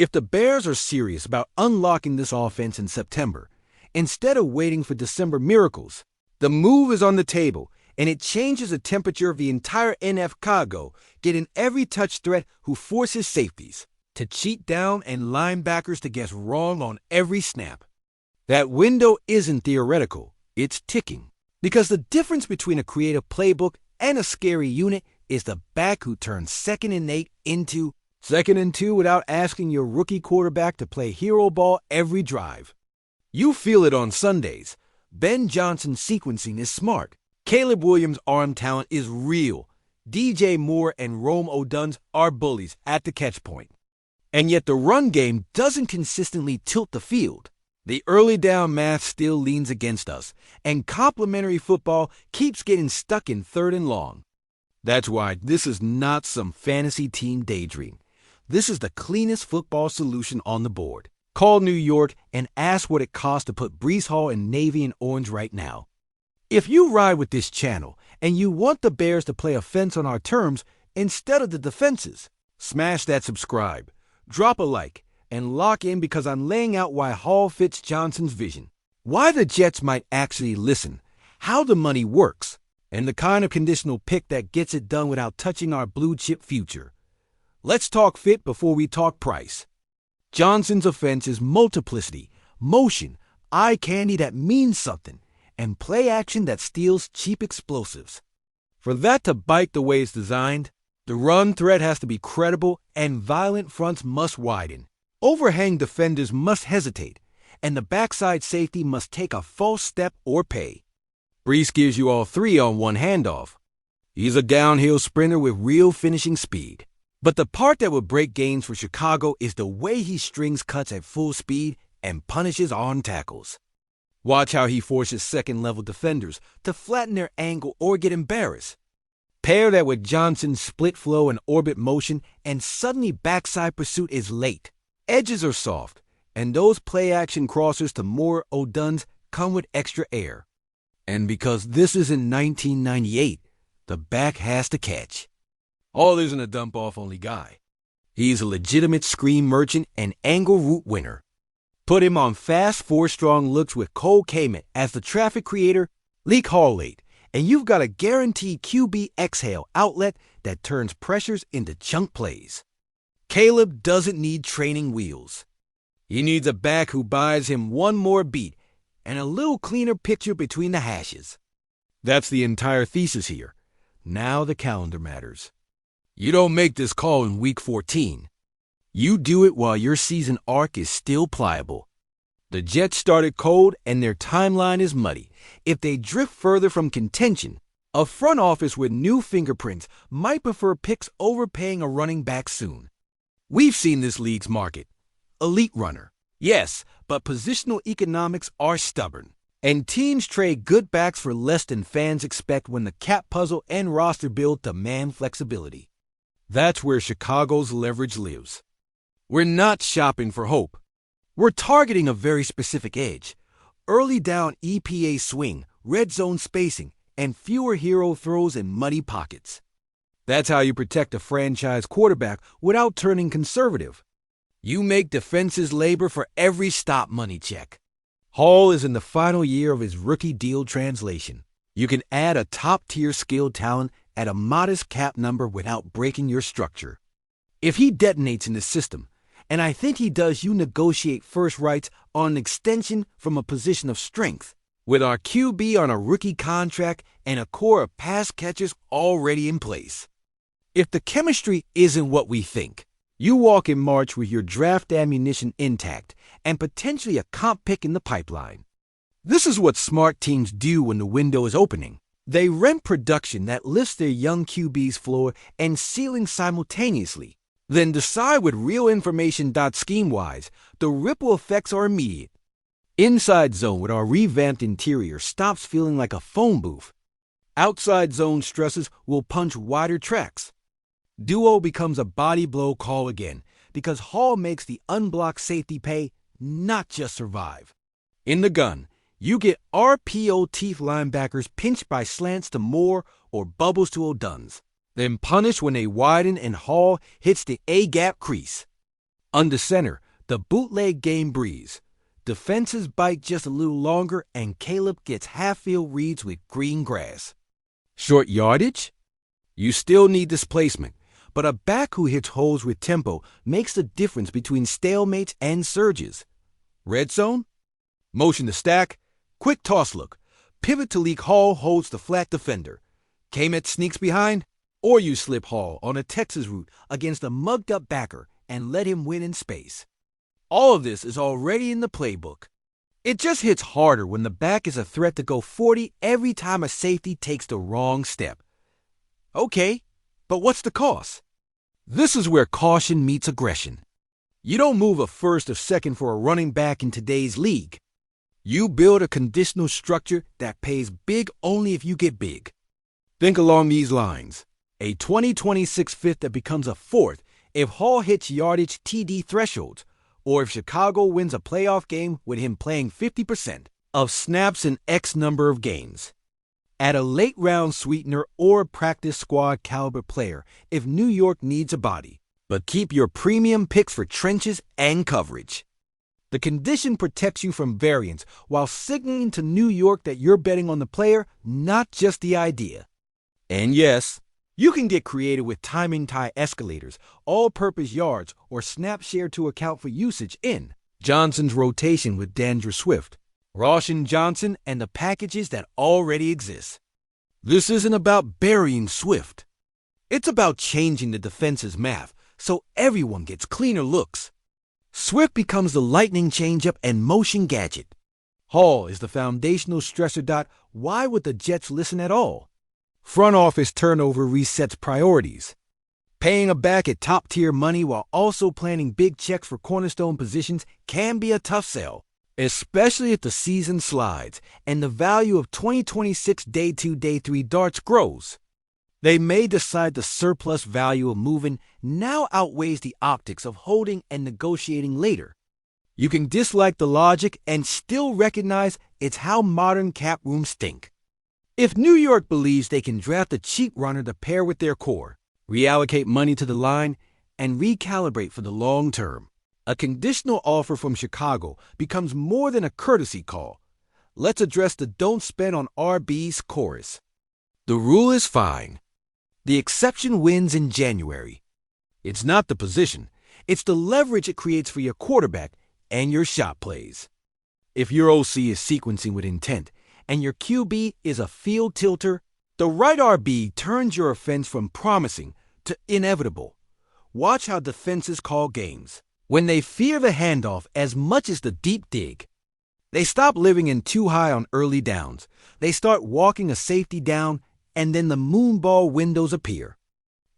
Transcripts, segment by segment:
If the Bears are serious about unlocking this offense in September, instead of waiting for December miracles, the move is on the table, and it changes the temperature of the entire NF Chicago, getting every touch threat who forces safeties to cheat down and linebackers to guess wrong on every snap. That window isn't theoretical, it's ticking. Because the difference between a creative playbook and a scary unit is the back who turns 2nd and 8 into 2nd and 2 without asking your rookie quarterback to play hero ball every drive. You feel it on Sundays. Ben Johnson's sequencing is smart. Caleb Williams' arm talent is real. DJ Moore and Rome Oduns are bullies at the catch point. And yet the run game doesn't consistently tilt the field. The early down math still leans against us, and complementary football keeps getting stuck in 3rd and long. That's why this is not some fantasy team daydream. This is the cleanest football solution on the board. Call New York and ask what it costs to put Breece Hall in navy and orange right now. If you ride with this channel and you want the Bears to play offense on our terms instead of the defenses, smash that subscribe, drop a like, and lock in because I'm laying out why Hall fits Johnson's vision, why the Jets might actually listen, how the money works, and the kind of conditional pick that gets it done without touching our blue chip future. Let's talk fit before we talk price. Johnson's offense is multiplicity, motion, eye candy that means something, and play action that steals cheap explosives. For that to bite the way it's designed, the run threat has to be credible and violent fronts must widen. Overhang defenders must hesitate, and the backside safety must take a false step or pay. Breece gives you all three on one handoff. He's a downhill sprinter with real finishing speed. But the part that would break games for Chicago is the way he strings cuts at full speed and punishes on tackles. Watch how he forces second-level defenders to flatten their angle or get embarrassed. Pair that with Johnson's split flow and orbit motion, and suddenly backside pursuit is late. Edges are soft, and those play-action crossers to Moore Oduns come with extra air. And because this isn't 1998, the back has to catch. Hall isn't a dump-off only guy. He's a legitimate screen merchant and angle route winner. Put him on fast 4-strong looks with Cole Kmet as the traffic creator, leak Hall late, and you've got a guaranteed QB exhale outlet that turns pressures into chunk plays. Caleb doesn't need training wheels. He needs a back who buys him one more beat and a little cleaner picture between the hashes. That's the entire thesis here. Now the calendar matters. You don't make this call in Week 14. You do it while your season arc is still pliable. The Jets started cold and their timeline is muddy. If they drift further from contention, a front office with new fingerprints might prefer picks over paying a running back soon. We've seen this league's market. Elite runner. Yes, but positional economics are stubborn. And teams trade good backs for less than fans expect when the cap puzzle and roster build demand flexibility. That's where Chicago's leverage lives. We're not shopping for hope. We're targeting a very specific edge. Early down EPA swing, red zone spacing, and fewer hero throws in muddy pockets. That's how you protect a franchise quarterback without turning conservative. You make defenses labor for every stop money check. Hall is in the final year of his rookie deal translation. You can add a top-tier skilled talent at a modest cap number without breaking your structure. If he detonates in the system, and I think he does, you negotiate first rights on an extension from a position of strength, with our QB on a rookie contract and a core of pass catchers already in place. If the chemistry isn't what we think, you walk in March with your draft ammunition intact and potentially a comp pick in the pipeline. This is what smart teams do when the window is opening. They rent production that lifts their young QB's floor and ceiling simultaneously, then decide with real information. Scheme-wise, the ripple effects are immediate. Inside zone with our revamped interior stops feeling like a phone booth. Outside zone stresses will punch wider tracks. Duo becomes a body blow call again because Hall makes the unblocked safety pay, not just survive. In the gun, you get RPO teeth linebackers pinched by slants to Moore or bubbles to Oduns, then punished when they widen and Hall hits the A-gap crease. Under center, the bootleg game Breeze. Defenses bite just a little longer, and Caleb gets half-field reads with green grass. Short yardage? You still need displacement, but a back who hits holes with tempo makes the difference between stalemates and surges. Red zone? Motion to stack, quick toss look. Pivot to leak Hall holds the flat defender. Kmet sneaks behind, or you slip Hall on a Texas route against a mugged-up backer and let him win in space. All of this is already in the playbook. It just hits harder when the back is a threat to go 40 every time a safety takes the wrong step. Okay, but what's the cost? This is where caution meets aggression. You don't move a first or second for a running back in today's league. You build a conditional structure that pays big only if you get big. Think along these lines. A 2026 fifth that becomes a fourth if Hall hits yardage TD thresholds, or if Chicago wins a playoff game with him playing 50% of snaps in X number of games. Add a late round sweetener or a practice squad caliber player if New York needs a body, but keep your premium picks for trenches and coverage. The condition protects you from variance while signaling to New York that you're betting on the player, not just the idea. And yes, you can get creative with timing tie escalators, all-purpose yards, or snap share to account for usage in Johnson's rotation with Dandre Swift, Roshan Johnson, and the packages that already exist. This isn't about burying Swift. It's about changing the defense's math so everyone gets cleaner looks. Swift becomes the lightning changeup and motion gadget. Hall is the foundational stressor. Why would the Jets listen at all? Front office turnover resets priorities. Paying a back at top-tier money while also planning big checks for cornerstone positions can be a tough sell, especially if the season slides and the value of 2026 Day 2, Day 3 darts grows. They may decide the surplus value of moving now outweighs the optics of holding and negotiating later. You can dislike the logic and still recognize it's how modern cap rooms think. If New York believes they can draft a cheap runner to pair with their core, reallocate money to the line, and recalibrate for the long term, a conditional offer from Chicago becomes more than a courtesy call. Let's address the don't spend on RB's chorus. The rule is fine. The exception wins in January. It's not the position. It's the leverage it creates for your quarterback and your shot plays. If your OC is sequencing with intent and your QB is a field tilter, the right RB turns your offense from promising to inevitable. Watch how defenses call games. When they fear the handoff as much as the deep dig, they stop living in too high on early downs. They start walking a safety down, and then the moonball windows appear.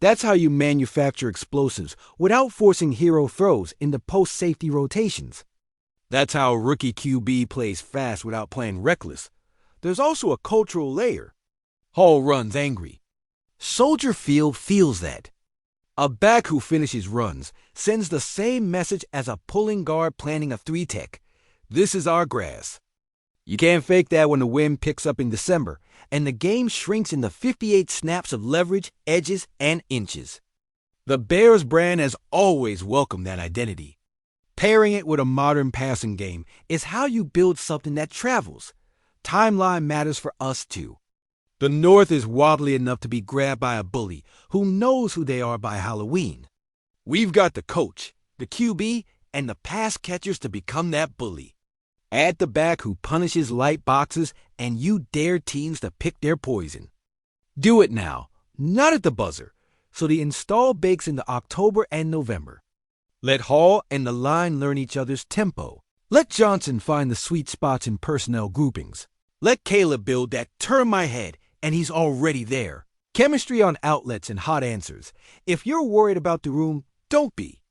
That's how you manufacture explosives without forcing hero throws into post-safety rotations. That's how a rookie QB plays fast without playing reckless. There's also a cultural layer. Hall runs angry. Soldier Field feels that. A back who finishes runs sends the same message as a pulling guard planning a 3-tech. This is our grass. You can't fake that when the wind picks up in December and the game shrinks into 58 snaps of leverage, edges, and inches. The Bears brand has always welcomed that identity. Pairing it with a modern passing game is how you build something that travels. Timeline matters for us too. The North is wobbly enough to be grabbed by a bully who knows who they are by Halloween. We've got the coach, the QB, and the pass catchers to become that bully. Add the back who punishes light boxes, and you dare teams to pick their poison. Do it now, not at the buzzer, so the install bakes into October and November. Let Hall and the line learn each other's tempo. Let Johnson find the sweet spots in personnel groupings. Let Caleb build that turn my head, and he's already there. Chemistry on outlets and hot answers. If you're worried about the room, don't be.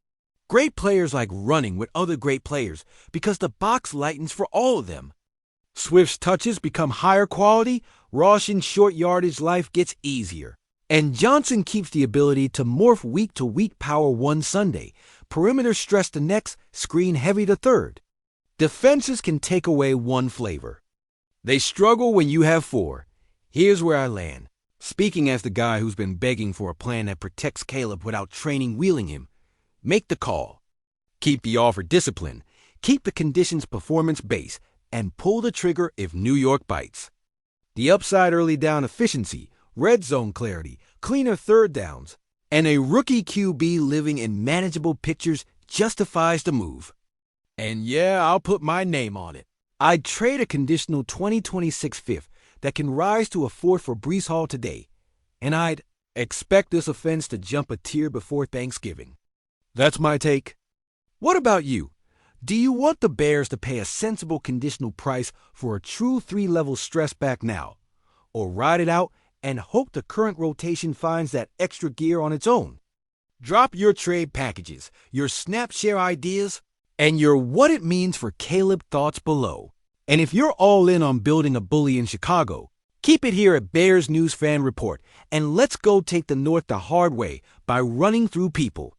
Great players like running with other great players because the box lightens for all of them. Swift's touches become higher quality, Roshan's short yardage life gets easier. And Johnson keeps the ability to morph week to week power one Sunday, perimeter stress the next, screen heavy the third. Defenses can take away one flavor. They struggle when you have four. Here's where I land. Speaking as the guy who's been begging for a plan that protects Caleb without training wheeling him, make the call. Keep the offer disciplined, keep the conditions performance-based, and pull the trigger if New York bites. The upside early down efficiency, red zone clarity, cleaner third downs, and a rookie QB living in manageable pictures justifies the move. And yeah, I'll put my name on it. I'd trade a conditional 2026 fifth that can rise to a fourth for Breece Hall today, and I'd expect this offense to jump a tier before Thanksgiving. That's my take. What about you? Do you want the Bears to pay a sensible conditional price for a true three-level stress back now, or ride it out and hope the current rotation finds that extra gear on its own? Drop your trade packages, your snap share ideas, and your what it means for Caleb thoughts below. And if you're all in on building a bully in Chicago, keep it here at Bears News Fan Report, and let's go take the North the hard way by running through people.